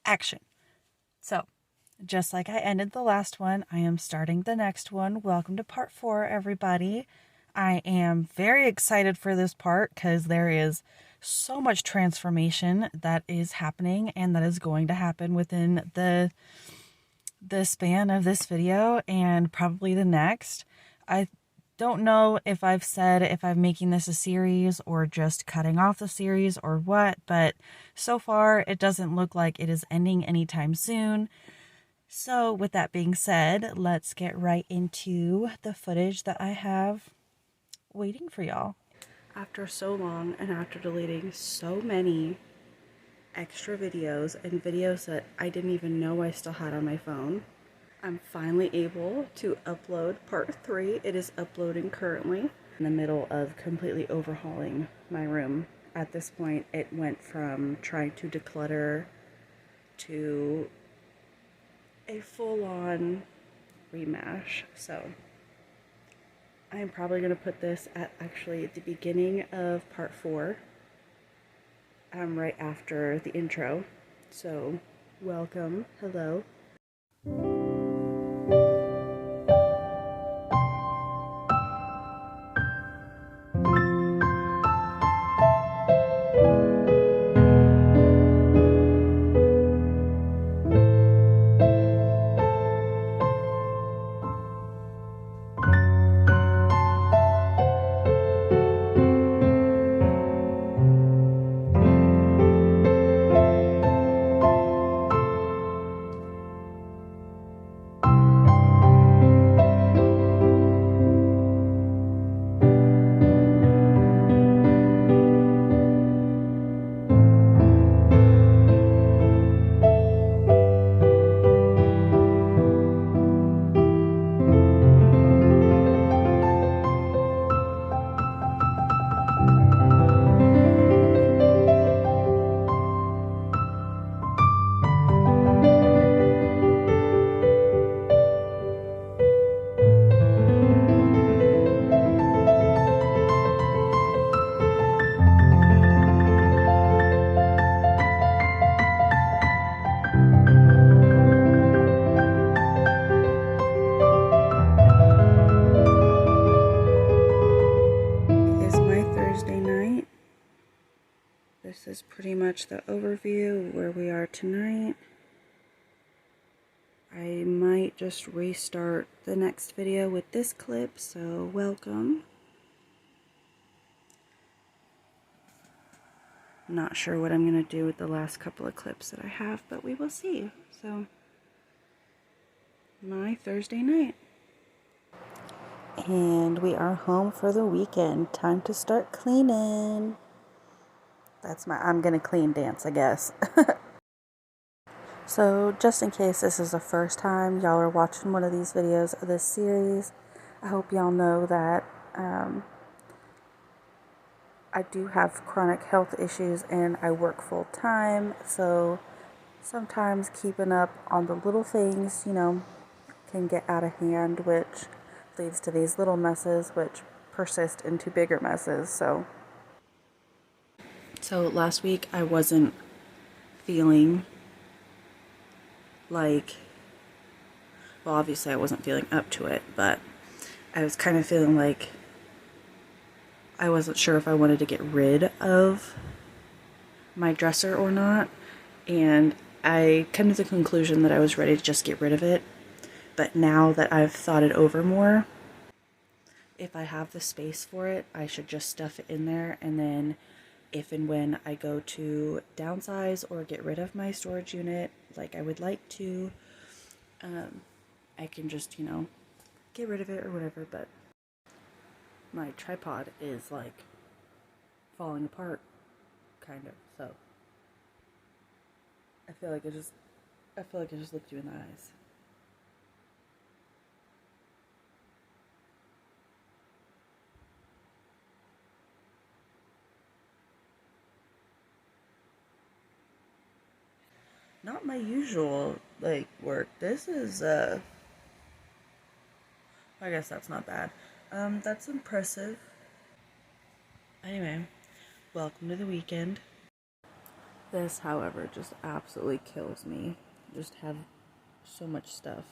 action. So, just like I ended the last one, I am starting the next one. Welcome to part 4, everybody. I am very excited for this part because there is so much transformation that is happening and that is going to happen within the span of this video and probably the next. I don't know if I've said if I'm making this a series or just cutting off the series or what, but so far it doesn't look like it is ending anytime soon. So with that being said, let's get right into the footage that I have waiting for y'all. After so long and after deleting so many extra videos and videos that I didn't even know I still had on my phone, I'm finally able to upload part 3. It is uploading currently. In the middle of completely overhauling my room. At this point, it went from trying to declutter to a full-on remash. So I'm probably going to put this at actually the beginning of part 4. Right after the intro. So welcome, hello. This is pretty much the overview of where we are tonight. I might just restart the next video with this clip, so welcome. Not sure what I'm going to do with the last couple of clips that I have, but we will see. So, my Thursday night. And we are home for the weekend. Time to start cleaning. That's my I'm gonna clean dance, I guess. So just in case this is the first time y'all are watching one of these videos of this series, I hope y'all know that I do have chronic health issues and I work full time, so sometimes keeping up on the little things, can get out of hand, which leads to these little messes which persist into bigger messes. So last week I wasn't feeling like, well, obviously I wasn't feeling up to it, but I was kind of feeling like I wasn't sure if I wanted to get rid of my dresser or not, and I came to the conclusion that I was ready to just get rid of it. But now that I've thought it over more, if I have the space for it, I should just stuff it in there, and then if and when I go to downsize or get rid of my storage unit, like I would like to, I can just, get rid of it or whatever. But my tripod is like falling apart, kind of, so I feel like I just looked you in the eyes. Not my usual, work. This is, I guess that's not bad. That's impressive. Anyway, welcome to the weekend. This, however, just absolutely kills me. Just have so much stuff.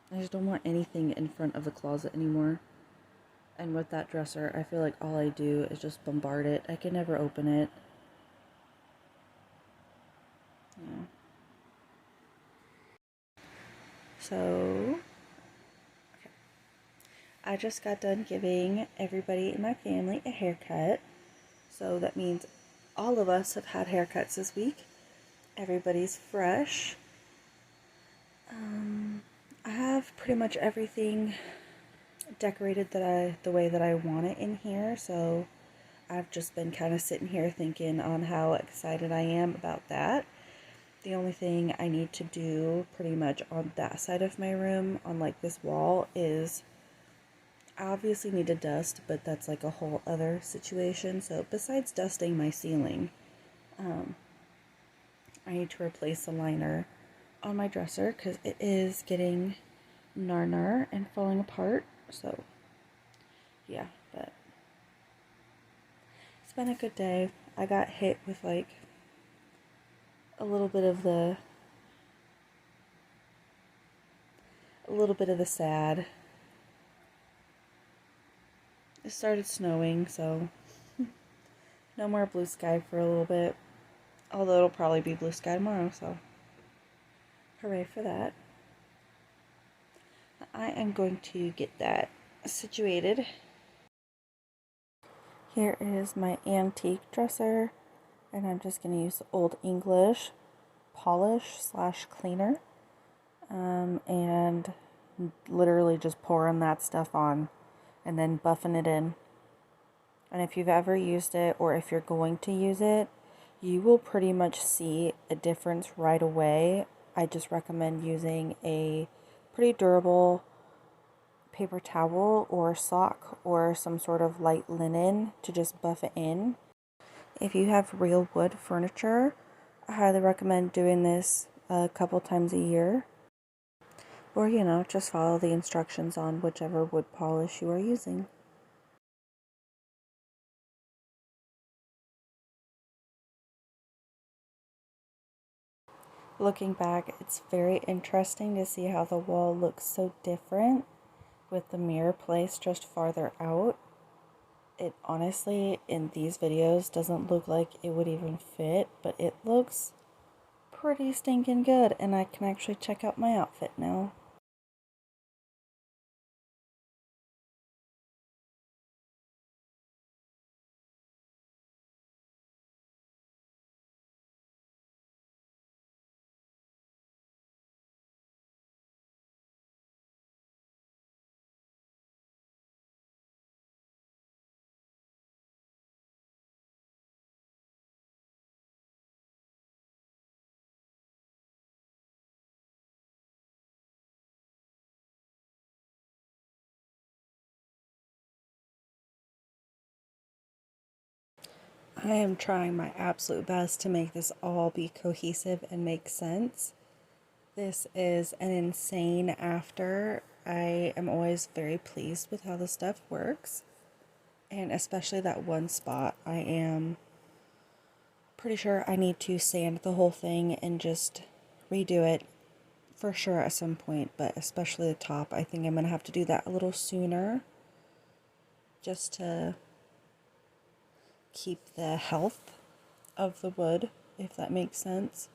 I just don't want anything in front of the closet anymore. And with that dresser, I feel like all I do is just bombard it. I can never open it. Yeah. So, okay. I just got done giving everybody in my family a haircut. So that means all of us have had haircuts this week. Everybody's fresh. I have pretty much everything decorated the way that I want it in here, so I've just been kind of sitting here thinking on how excited I am about that. The only thing I need to do pretty much on that side of my room, on like this wall, is I obviously need to dust, but that's like a whole other situation. So besides dusting my ceiling, I need to replace the liner on my dresser because it is getting nar and falling apart. So yeah, but it's been a good day. I got hit with like a little bit of the sad. It started snowing, so no more blue sky for a little bit. Although it'll probably be blue sky tomorrow, so hooray for that. I am going to get that situated. Here is my antique dresser, and I'm just going to use Old English polish / cleaner, and literally just pouring that stuff on and then buffing it in. And if you've ever used it, or if you're going to use it, you will pretty much see a difference right away. I just recommend using a pretty durable paper towel or sock or some sort of light linen to just buff it in. If you have real wood furniture, I highly recommend doing this a couple times a year. Or, just follow the instructions on whichever wood polish you are using. Looking back, it's very interesting to see how the wall looks so different with the mirror placed just farther out. It honestly, in these videos, doesn't look like it would even fit, but it looks pretty stinking good, and I can actually check out my outfit now. I am trying my absolute best to make this all be cohesive and make sense. This is an insane after. I am always very pleased with how the stuff works. And especially that one spot, I am pretty sure I need to sand the whole thing and just redo it for sure at some point. But especially the top, I think I'm going to have to do that a little sooner just to keep the health of the wood, if that makes sense.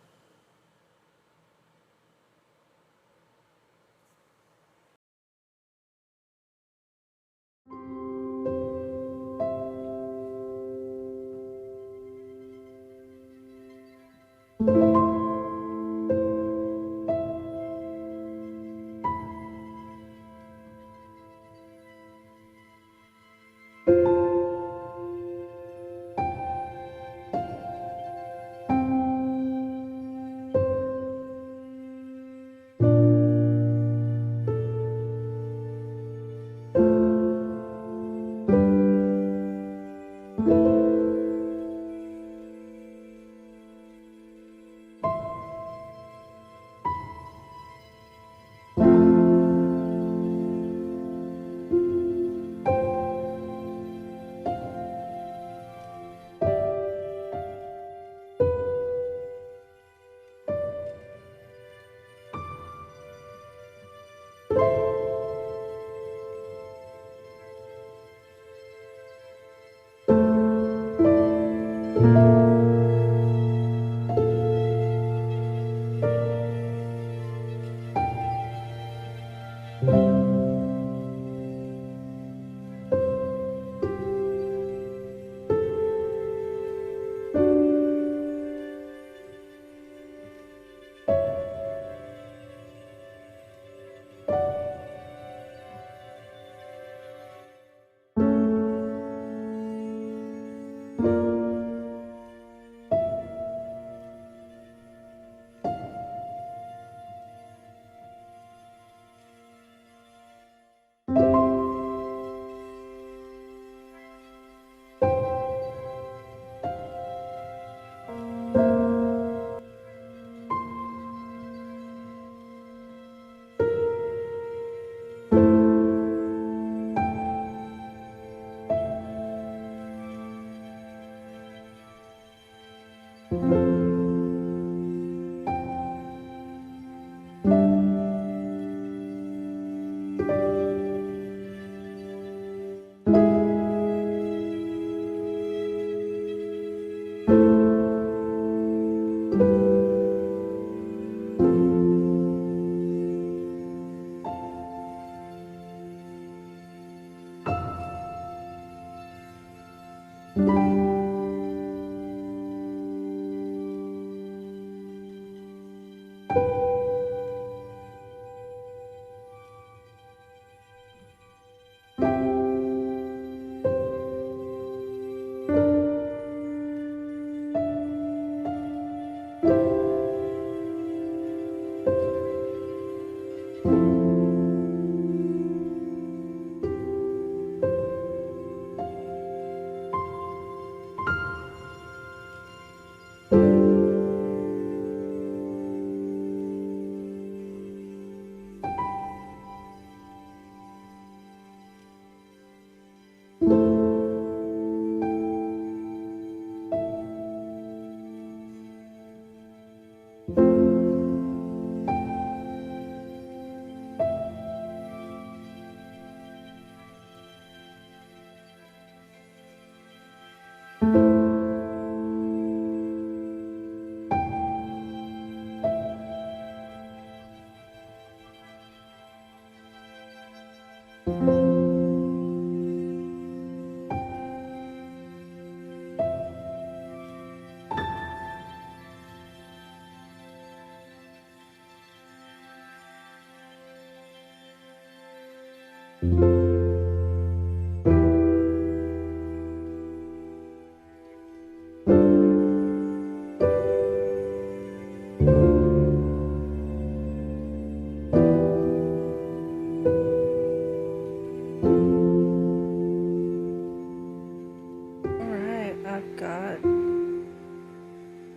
Alright, I've got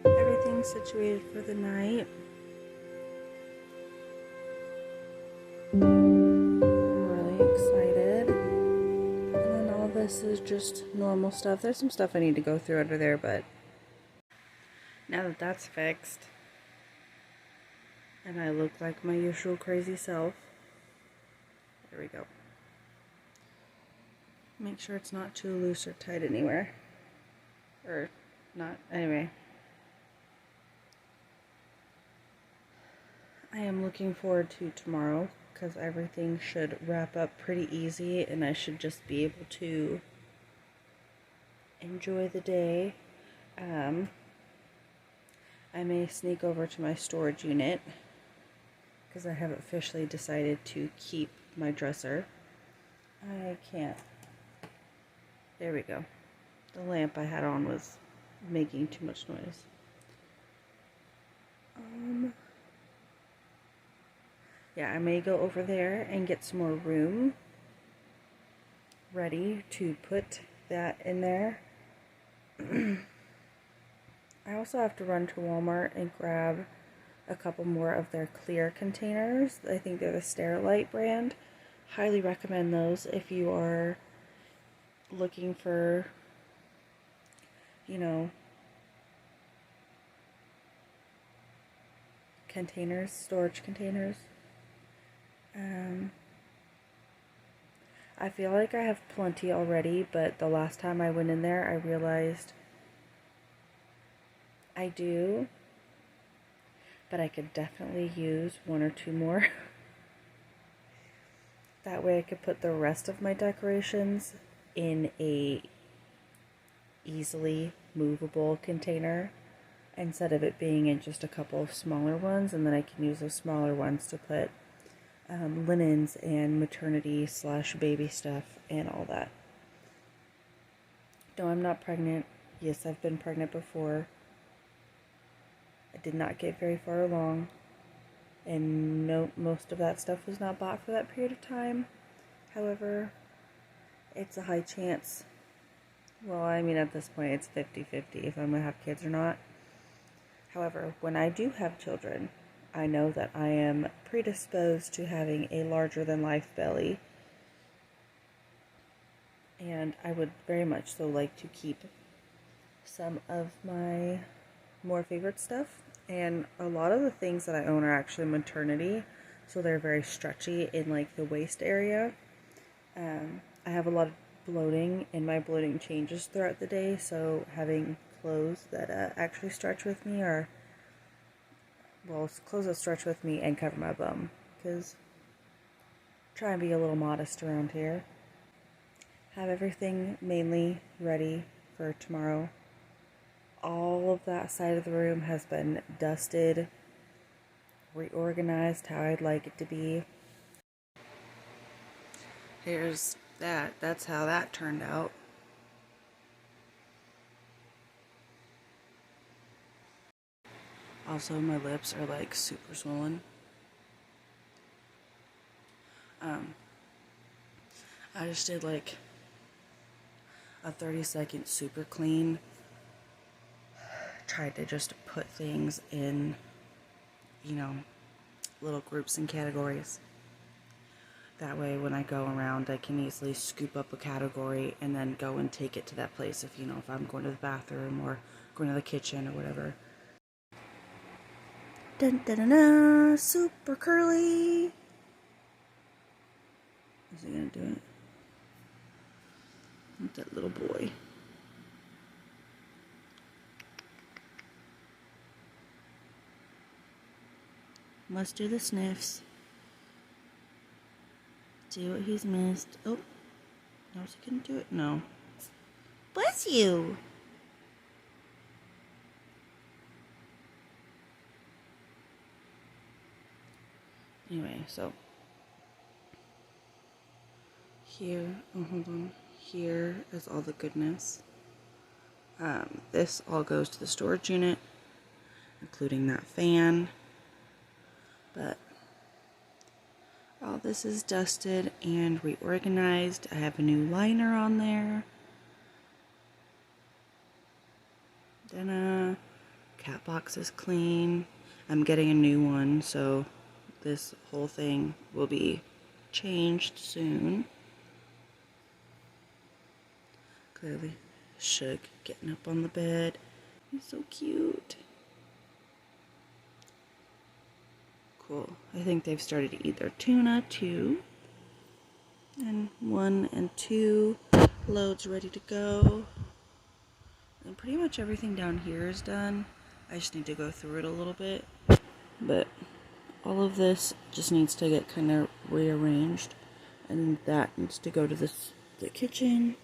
everything situated for the night. I'm really excited. And then all this is just normal stuff. There's some stuff I need to go through under there, but now that that's fixed, and I look like my usual crazy self, there we go. Make sure it's not too loose or tight anywhere. Or not, anyway. I am looking forward to tomorrow because everything should wrap up pretty easy and I should just be able to enjoy the day. I may sneak over to my storage unit because I haven't officially decided to keep my dresser. I can't. There we go. The lamp I had on was making too much noise. Yeah, I may go over there and get some more room ready to put that in there. I also have to run to Walmart and grab a couple more of their clear containers. I think they're the Sterilite brand. Highly recommend those if you are looking for, you know, containers, storage containers. I feel like I have plenty already, but the last time I went in there, I realized I do, but I could definitely use one or two more. That way I could put the rest of my decorations in a easily movable container instead of it being in just a couple of smaller ones, and then I can use those smaller ones to put linens and maternity / baby stuff and all that. No, I'm not pregnant. Yes, I've been pregnant before. I did not get very far along, and no, most of that stuff was not bought for that period of time. However, it's a high chance. Well, I mean, at this point, it's 50-50 if I'm going to have kids or not. However, when I do have children, I know that I am predisposed to having a larger-than-life belly. And I would very much so like to keep some of my more favorite stuff. And a lot of the things that I own are actually maternity, so they're very stretchy in like the waist area. I have a lot of bloating, and my bloating changes throughout the day, so having clothes that actually stretch with me are well, clothes that stretch with me and cover my bum, because try and be a little modest around here. Have everything mainly ready for tomorrow. All of that side of the room has been dusted, reorganized how I'd like it to be. Here's that. That's how that turned out. Also, my lips are like super swollen. I just did like a 30-second super clean. Tried to just put things in, you know, little groups and categories. That way when I go around, I can easily scoop up a category and then go and take it to that place if, you know, if I'm going to the bathroom or going to the kitchen or whatever. Dun dun dun dun, super curly. Is he gonna do it? With that little boy. Must do the sniffs. See what he's missed. Oh, no, is he gonna do it? No. Bless you. Anyway, so here, oh, hold on. Here is all the goodness. This all goes to the storage unit, including that fan. But all this is dusted and reorganized. I have a new liner on there. Then cat box is clean. I'm getting a new one, so this whole thing will be changed soon. Clearly, Shug getting up on the bed. He's so cute. Cool. I think they've started to eat their tuna too. And 1 and 2 loads ready to go. And pretty much everything down here is done. I just need to go through it a little bit. But all of this just needs to get kind of rearranged. And that needs to go to the kitchen.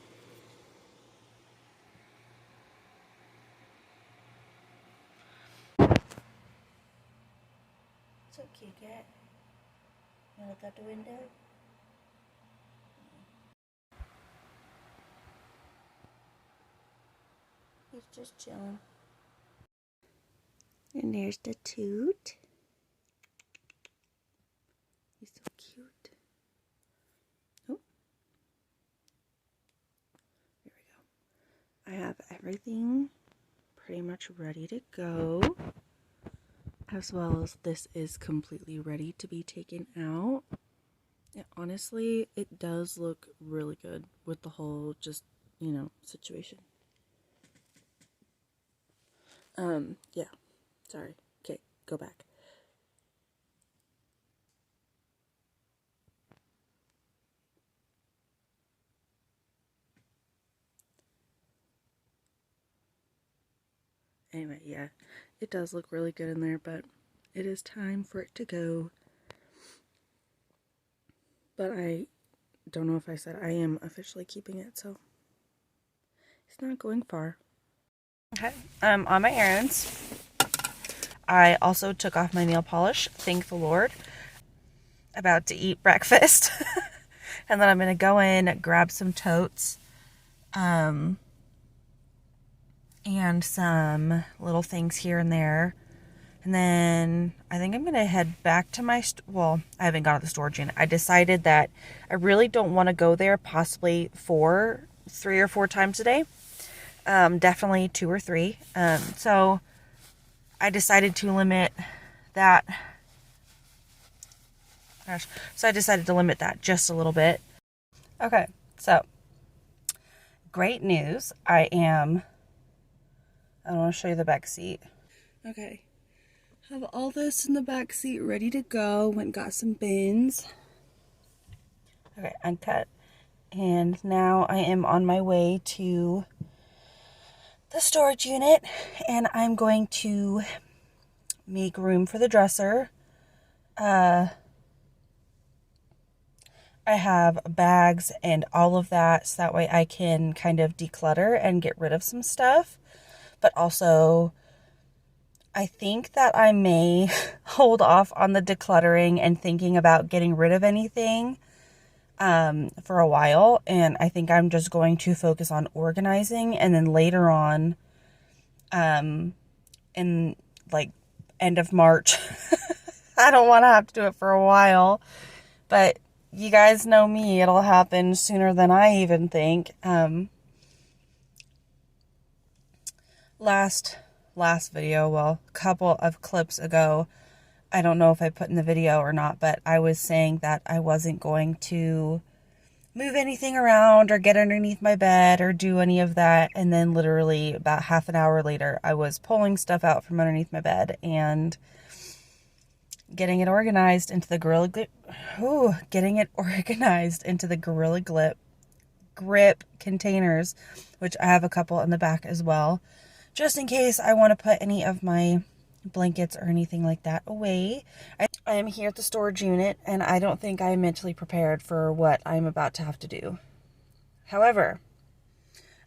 So cute, cat. You look out the window? He's just chilling. And there's the toot. He's so cute. Oh. Here we go. I have everything pretty much ready to go. As well as this is completely ready to be taken out. And honestly, it does look really good with the whole just, you know, situation. Yeah. Sorry. Okay, go back. Anyway, yeah, it does look really good in there, but it is time for it to go. But I don't know if I said I am officially keeping it, so it's not going far. Okay, I'm on my errands. I also took off my nail polish, thank the Lord. About to eat breakfast. And then I'm going to go in, grab some totes. And some little things here and there. And then I think I'm going to head back to my, well, I haven't gone to the storage unit. I decided that I really don't want to go there possibly 3 or 4 times a day. Definitely 2 or 3. So I decided to limit that. Gosh. So I decided to limit that just a little bit. Okay. So great news. I want to show you the back seat. Okay. Have all this in the back seat ready to go. Went and got some bins. Okay, uncut. And now I am on my way to the storage unit, and I'm going to make room for the dresser. I have bags and all of that, so that way I can kind of declutter and get rid of some stuff. But also, I think that I may hold off on the decluttering and thinking about getting rid of anything for a while. And I think I'm just going to focus on organizing, and then later on, in like end of March, I don't want to have to do it for a while, but you guys know me, it'll happen sooner than I even think. Last video, well, a couple of clips ago, I don't know if I put in the video or not, but I was saying that I wasn't going to move anything around or get underneath my bed or do any of that. And then literally about half an hour later, I was pulling stuff out from underneath my bed and getting it organized into the Gorilla Grip containers, which I have a couple in the back as well, just in case I want to put any of my blankets or anything like that away. I am here at the storage unit, and I don't think I am mentally prepared for what I'm about to have to do. However,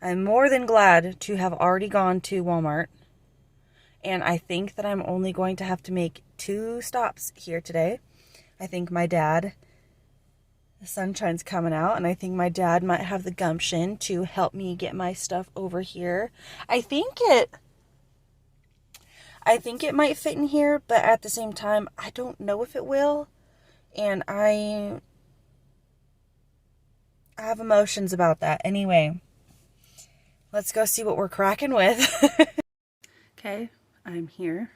I'm more than glad to have already gone to Walmart, and I think that I'm only going to have to make 2 stops here today. I think my dad, the sunshine's coming out, and I think my dad might have the gumption to help me get my stuff over here. I think it might fit in here, but at the same time, I don't know if it will. And I have emotions about that. Anyway, let's go see what we're cracking with. Okay, I'm here.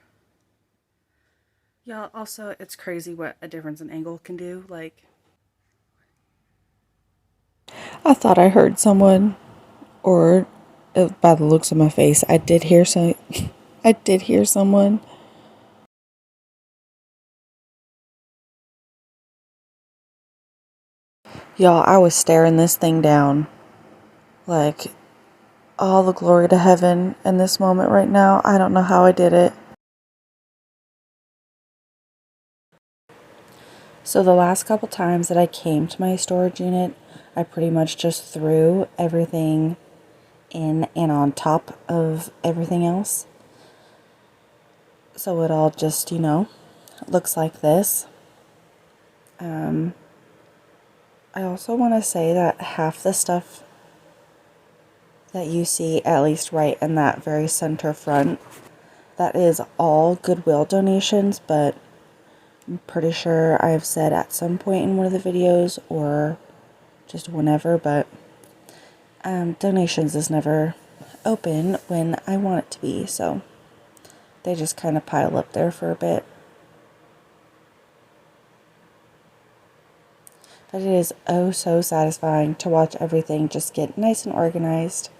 Y'all, also, it's crazy what a difference in angle can do. Like, I thought I heard someone, or by the looks of my face, I did hear someone. Y'all, I was staring this thing down. Like, all the glory to heaven in this moment right now. I don't know how I did it. So the last couple times that I came to my storage unit, I pretty much just threw everything in and on top of everything else. So it all just, looks like this. I also want to say that half the stuff that you see, at least right in that very center front, that is all Goodwill donations, but I'm pretty sure I've said at some point in one of the videos, or just whenever, but donations is never open when I want it to be, so they just kind of pile up there for a bit. But it is oh so satisfying to watch everything just get nice and organized.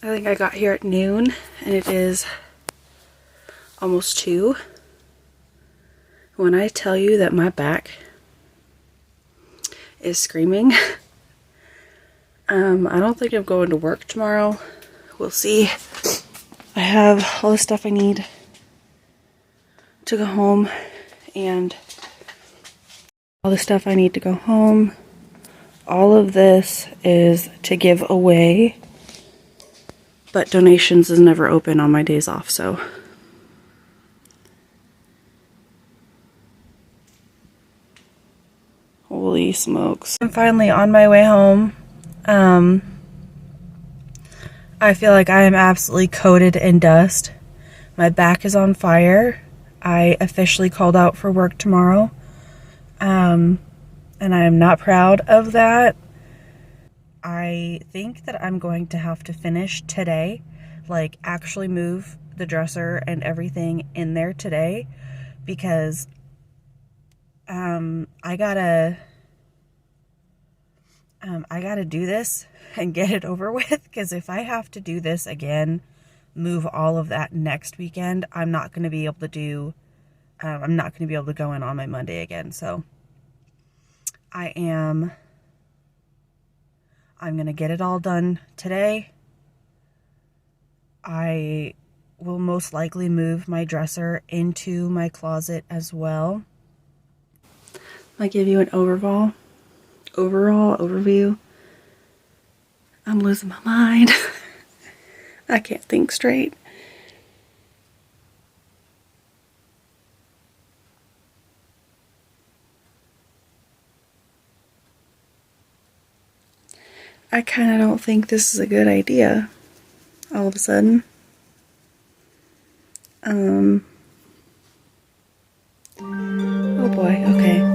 I think I got here at noon and it is almost 2. When I tell you that my back is screaming, I don't think I'm going to work tomorrow. We'll see. I have all the stuff I need to go home and all the stuff I need to go home. All of this is to give away, but donations is never open on my days off, so. Holy smokes. I'm finally on my way home. I feel like I am absolutely coated in dust. My back is on fire. I officially called out for work tomorrow. And I am not proud of that. I think that I'm going to have to finish today, like actually move the dresser and everything in there today, because I gotta do this and get it over with, because if I have to do this again, move all of that next weekend, I'm not going to be able to do, I'm not going to be able to go in on my Monday again. So I'm going to get it all done today. I will most likely move my dresser into my closet as well. I'll give you an overview. I'm losing my mind. I can't think straight. I kind of don't think this is a good idea all of a sudden. Oh boy, okay.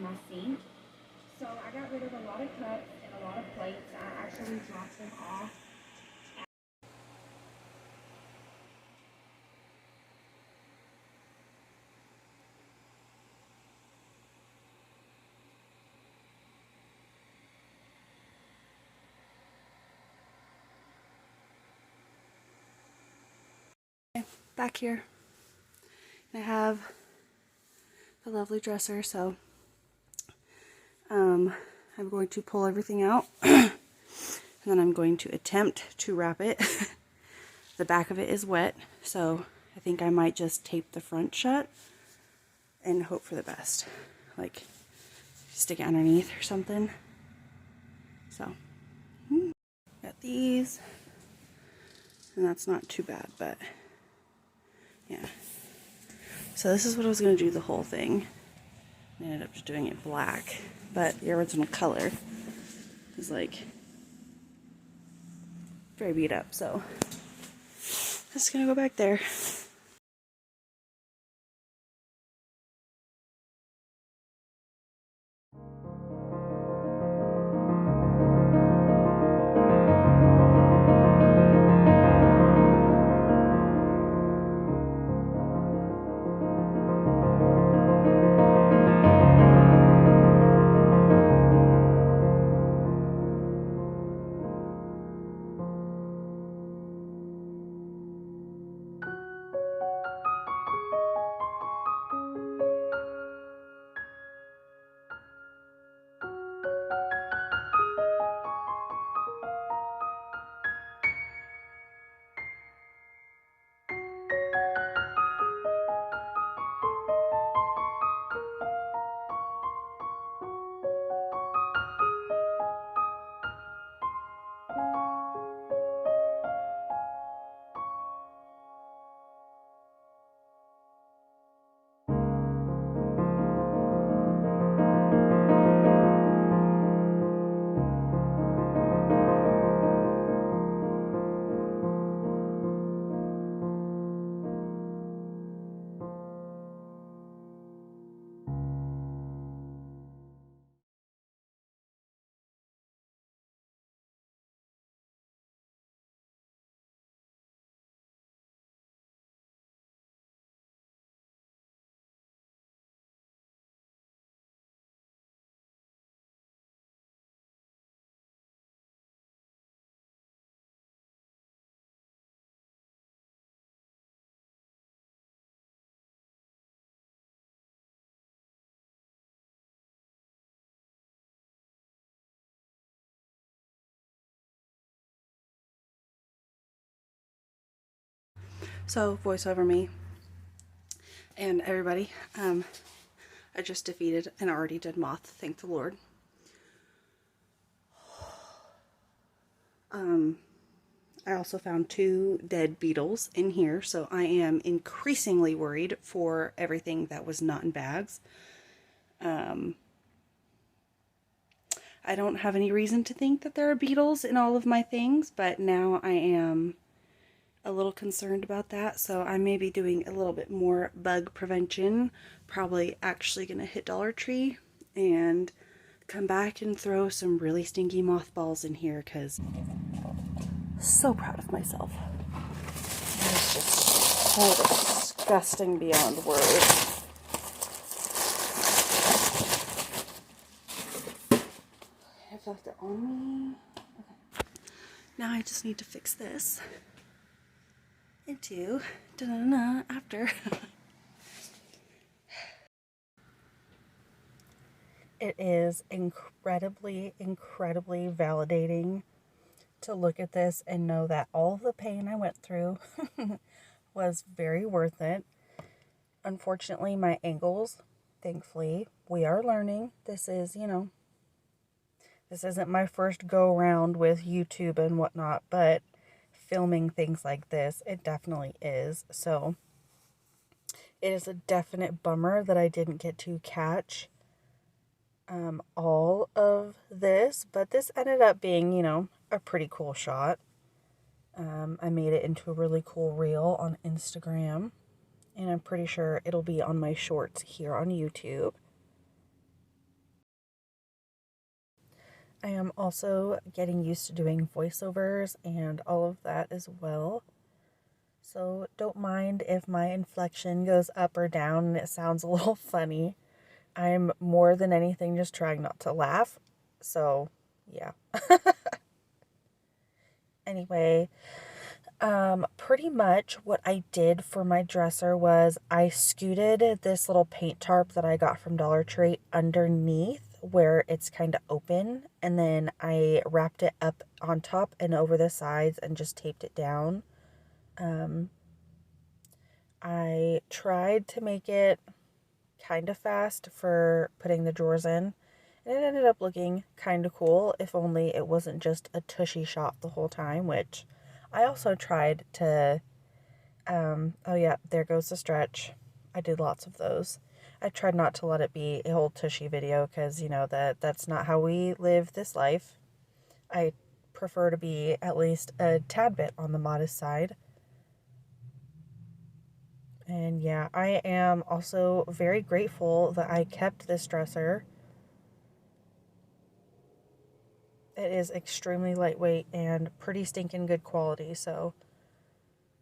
my sink. So I got rid of a lot of cups and a lot of plates. I actually dropped them off. Back here, I have the lovely dresser, so I'm going to pull everything out and then I'm going to attempt to wrap it. The back of it is wet, so I think I might just tape the front shut and hope for the best, like stick it underneath or something. So got these, and that's not too bad, but yeah. So this is what I was going to do the whole thing. I ended up just doing it black, but the original color is like very beat up, so just gonna go back there. So voiceover me and everybody, I just defeated an already dead moth, thank the Lord. I also found 2 dead beetles in here, so I am increasingly worried for everything that was not in bags. I don't have any reason to think that there are beetles in all of my things, but now I am a little concerned about that, so I may be doing a little bit more bug prevention. Probably actually gonna hit Dollar Tree and come back and throw some really stinky mothballs in here, because so proud of myself. It's just so disgusting beyond words. I feel like they're on me. Okay. Now I just need to fix this. And do da-da-da after. It is incredibly validating to look at this and know that all of the pain I went through was very worth it. Unfortunately, my angles, thankfully, we are learning. This is, this isn't my first go around with YouTube and whatnot, but filming things like this, it definitely is. So it is a definite bummer that I didn't get to catch all of this, but this ended up being, a pretty cool shot. I made it into a really cool reel on Instagram, and I'm pretty sure it'll be on my shorts here on YouTube. I am also getting used to doing voiceovers and all of that as well. So don't mind if my inflection goes up or down and it sounds a little funny. I'm more than anything just trying not to laugh. So, yeah. Anyway, pretty much what I did for my dresser was I scooted this little paint tarp that I got from Dollar Tree underneath where it's kind of open, and then I wrapped it up on top and over the sides and just taped it down. I tried to make it kind of fast for putting the drawers in, and it ended up looking kind of cool, if only it wasn't just a tushy shop the whole time, which I also tried to, oh yeah, there goes the stretch. I did lots of those. I tried not to let it be a whole tushy video because, you know, that's not how we live this life. I prefer to be at least a tad bit on the modest side. And yeah, I am also very grateful that I kept this dresser. It is extremely lightweight and pretty stinking good quality, so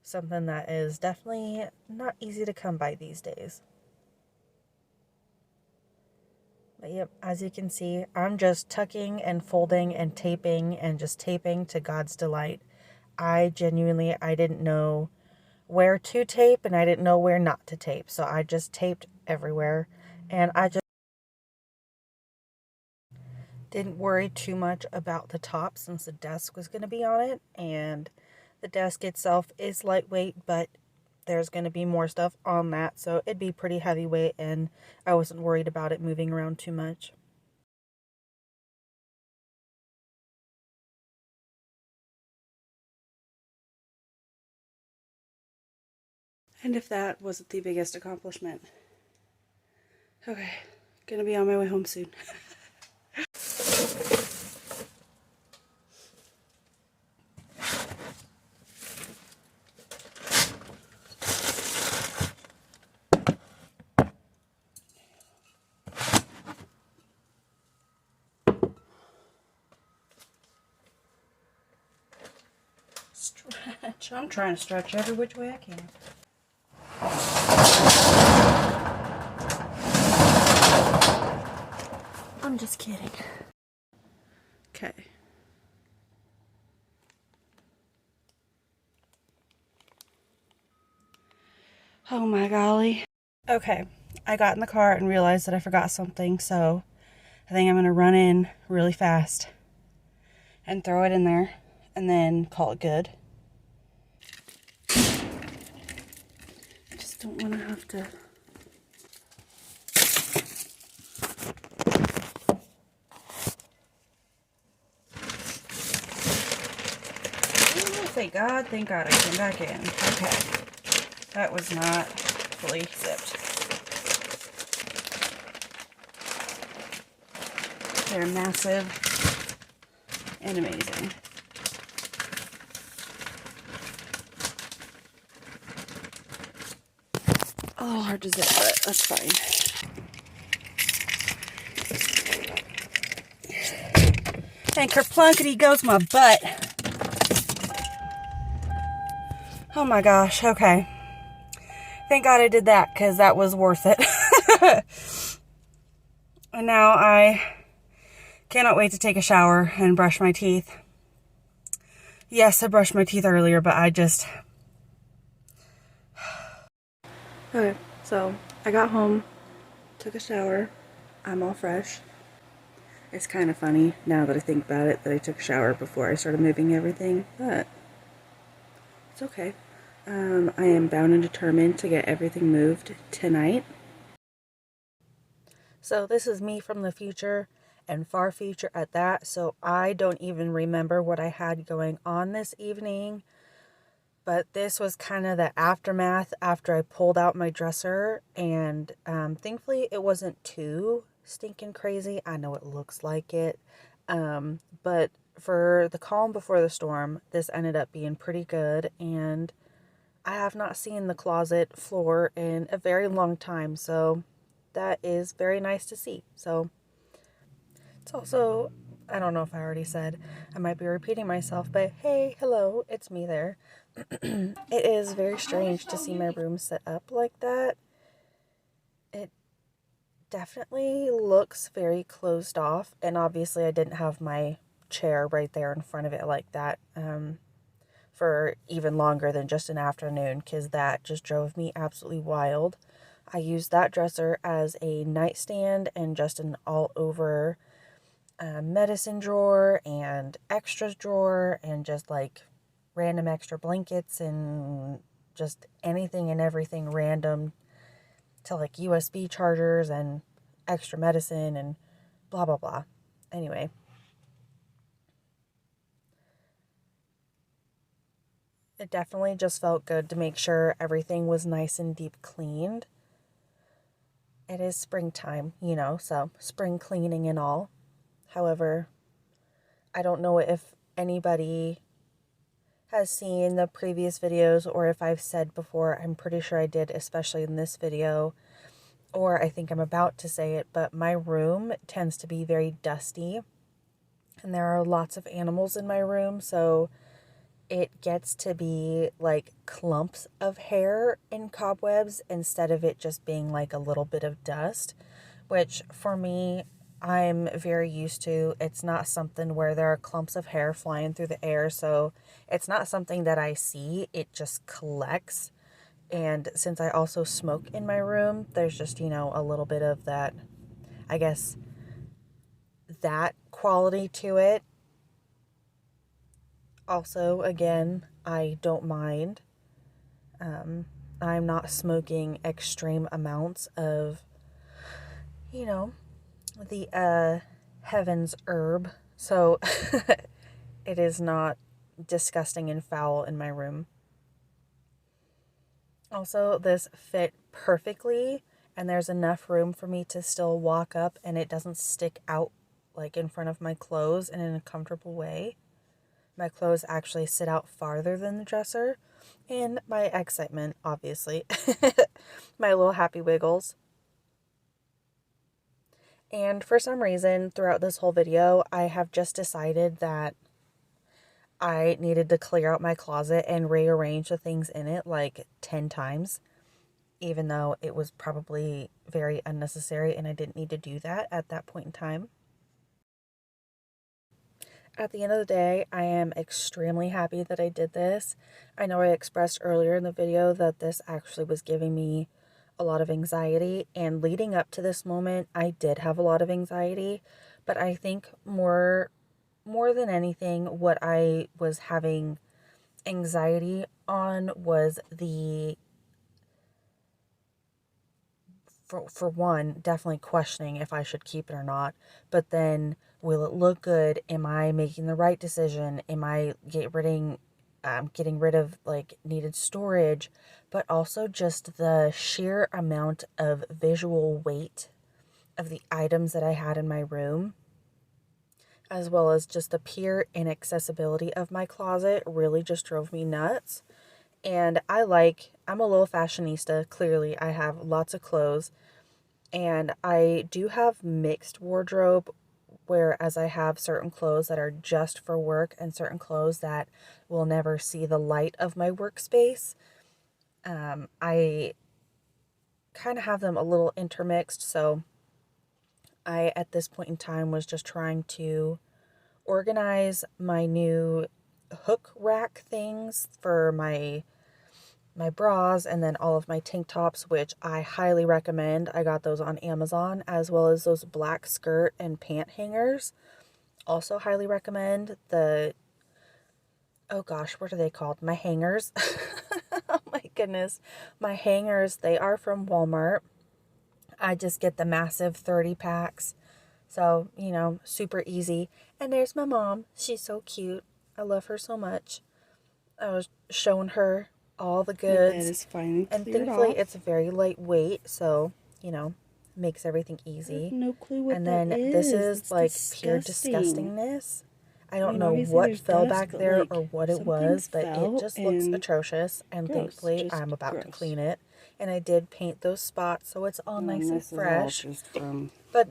something that is definitely not easy to come by these days. But yep, as you can see, I'm just tucking and folding and taping and just taping to God's delight. I didn't know where to tape and I didn't know where not to tape, so I just taped everywhere, and I just didn't worry too much about the top since the desk was going to be on it, and the desk itself is lightweight, but there's going to be more stuff on that, so it'd be pretty heavyweight, and I wasn't worried about it moving around too much. And if that wasn't the biggest accomplishment. Okay, gonna be on my way home soon. Stretch. I'm trying to stretch every which way I can. I'm just kidding. Okay. Oh my golly. Okay, I got in the car and realized that I forgot something, so I think I'm gonna run in really fast and throw it in there and then call it good. I just don't want to have to. Thank God I came back in. Okay. That was not fully zipped. They're massive and amazing. A little hard to zip, but that's fine. And kerplunkety goes my butt. Oh my gosh, okay. Thank God I did that, because that was worth it. And now I cannot wait to take a shower and brush my teeth. Yes, I brushed my teeth earlier, but I just... Okay, so I got home, took a shower, I'm all fresh. It's kind of funny now that I think about it that I took a shower before I started moving everything, but it's okay. I am bound and determined to get everything moved tonight. So this is me from the future, and far future at that, so I don't even remember what I had going on this evening, but this was kind of the aftermath after I pulled out my dresser, and thankfully it wasn't too stinking crazy. I know it looks like it, but for the calm before the storm, this ended up being pretty good, and I have not seen the closet floor in a very long time, so that is very nice to see. So it's also I don't know if I already said. I might be repeating myself, but hey, hello, it's me there. It is very strange to see my room set up like that. It definitely looks very closed off, and obviously I didn't have my chair right there in front of it like that for even longer than just an afternoon, because that just drove me absolutely wild. I used that dresser as a nightstand and just an all-over medicine drawer and extras drawer and just like random extra blankets and just anything and everything random, to like USB chargers and extra medicine and blah blah blah. Anyway, it definitely just felt good to make sure everything was nice and deep cleaned. It is springtime, so spring cleaning and all. However, I don't know if anybody has seen the previous videos or if I've said before. I'm pretty sure I did, especially in this video, or I think I'm about to say it, but my room tends to be very dusty and there are lots of animals in my room, so it gets to be like clumps of hair and cobwebs instead of it just being like a little bit of dust, which for me, I'm very used to. It's not something where there are clumps of hair flying through the air, so it's not something that I see. It just collects. And since I also smoke in my room, there's just, a little bit of that, I guess, that quality to it. Also, again, I don't mind. I'm not smoking extreme amounts of, the heavens herb. So it is not disgusting and foul in my room. Also, this fit perfectly, and there's enough room for me to still walk up and it doesn't stick out like in front of my clothes and in a comfortable way. My clothes actually sit out farther than the dresser, and my excitement, obviously. My little happy wiggles. And for some reason, throughout this whole video, I have just decided that I needed to clear out my closet and rearrange the things in it like 10 times, even though it was probably very unnecessary and I didn't need to do that at that point in time. At the end of the day, I am extremely happy that I did this. I know I expressed earlier in the video that this actually was giving me a lot of anxiety, and leading up to this moment, I did have a lot of anxiety, but I think more than anything, what I was having anxiety on was for one, definitely questioning if I should keep it or not, but then, will it look good? Am I making the right decision? Am I getting rid of like needed storage? But also just the sheer amount of visual weight of the items that I had in my room, as well as just the pure inaccessibility of my closet, really just drove me nuts. And I'm a little fashionista, clearly. I have lots of clothes, and I do have mixed wardrobe, whereas I have certain clothes that are just for work and certain clothes that will never see the light of my workspace. I kind of have them a little intermixed, so I, at this point in time, was just trying to organize my new hook rack things for my bras and then all of my tank tops, which I highly recommend. I got those on Amazon, as well as those black skirt and pant hangers. Also highly recommend the, oh gosh, what are they called? My hangers. Oh my goodness. My hangers, they are from Walmart. I just get the massive 30 packs. So, super easy. And there's my mom. She's so cute. I love her so much. I was showing her all the goods. My bed is finally and cleared thankfully off. it's very lightweight, so, makes everything easy. I have no clue what and then that this is. is It's like disgusting. pure disgustingness. I don't mean, know obviously what there's fell dust, back but, there like, or what it something was, but it fell just looks and atrocious, and gross, thankfully just I'm about to gross. clean it. And I did paint those spots, so it's all nice and This is all fresh. just from But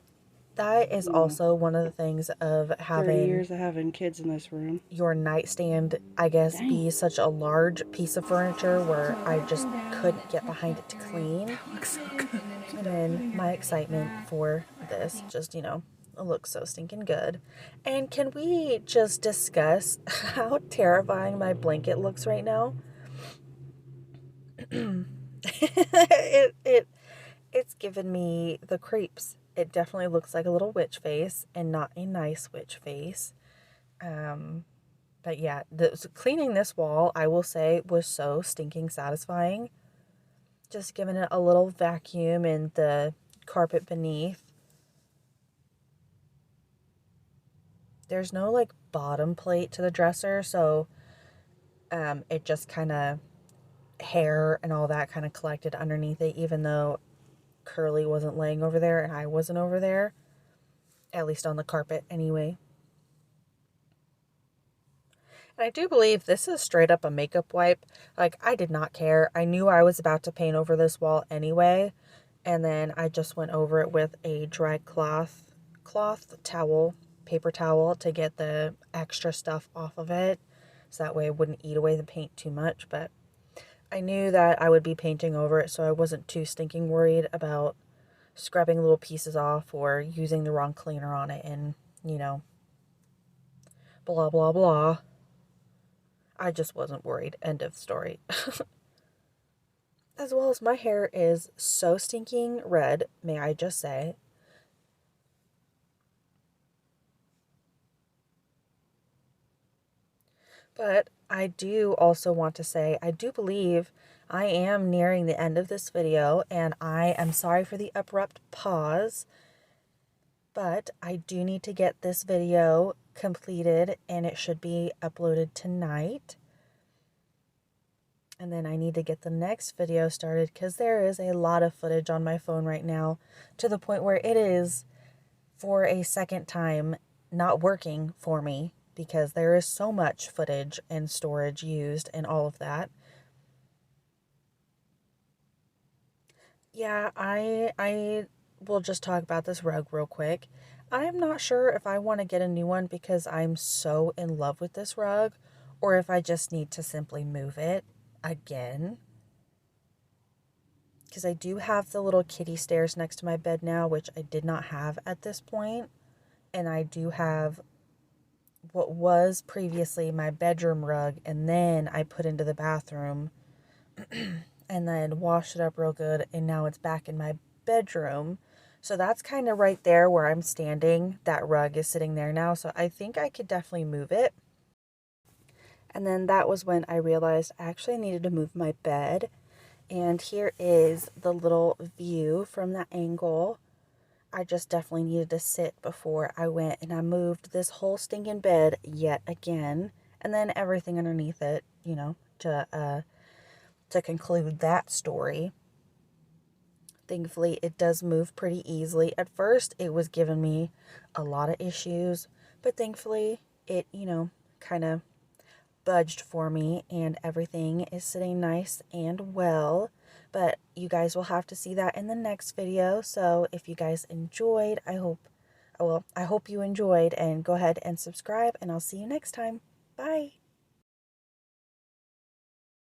that is also one of the things of 30 having years of having kids in this room. your nightstand, I guess, Dang. be such a large piece of furniture where I just couldn't get behind it to clean. Looks so good. And then my excitement for this just, you know, it looks so stinking good. And can we just discuss how terrifying my blanket looks right now? It's given me the creeps. It definitely looks like a little witch face and not a nice witch face. But yeah, cleaning this wall, I will say, was so stinking satisfying. Just giving it a little vacuum in the carpet beneath. There's no like bottom plate to the dresser, so it just kind of hair and all that kind of collected underneath it, even though Curly wasn't laying over there and I wasn't over there, at least on the carpet anyway. And I do believe this is straight up a makeup wipe. Like, I did not care. I knew I was about to paint over this wall anyway, and then I just went over it with a dry cloth towel, paper towel, to get the extra stuff off of it, so that way it wouldn't eat away the paint too much. But I knew that I would be painting over it, so I wasn't too stinking worried about scrubbing little pieces off or using the wrong cleaner on it and, you know, blah, blah, blah. I just wasn't worried. End of story. As well as my hair is so stinking red, may I just say. But I do also want to say, I do believe I am nearing the end of this video, and I am sorry for the abrupt pause, but I do need to get this video completed, and it should be uploaded tonight. And then I need to get the next video started, because there is a lot of footage on my phone right now, to the point where it is, for a second time, not working for me, because there is so much footage and storage used and all of that. Yeah, I will just talk about this rug real quick. I'm not sure if I want to get a new one because I'm so in love with this rug, or if I just need to simply move it again. Because I do have the little kitty stairs next to my bed now, which I did not have at this point. And I do have what was previously my bedroom rug, and then I put into the bathroom and then washed it up real good, and now it's back in my bedroom. So that's kind of right there where I'm standing. That rug is sitting there now, so I think I could definitely move it. And then that was when I realized I actually needed to move my bed. And here is the little view from that angle. I just definitely needed to sit before I went and I moved this whole stinking bed yet again. And then everything underneath it, you know, to conclude that story. Thankfully, it does move pretty easily. At first, it was giving me a lot of issues, but thankfully, it, you know, kind of budged for me, and everything is sitting nice and well. But you guys will have to see that in the next video. So if you guys enjoyed, I hope you enjoyed, and go ahead and subscribe, and I'll see you next time. Bye.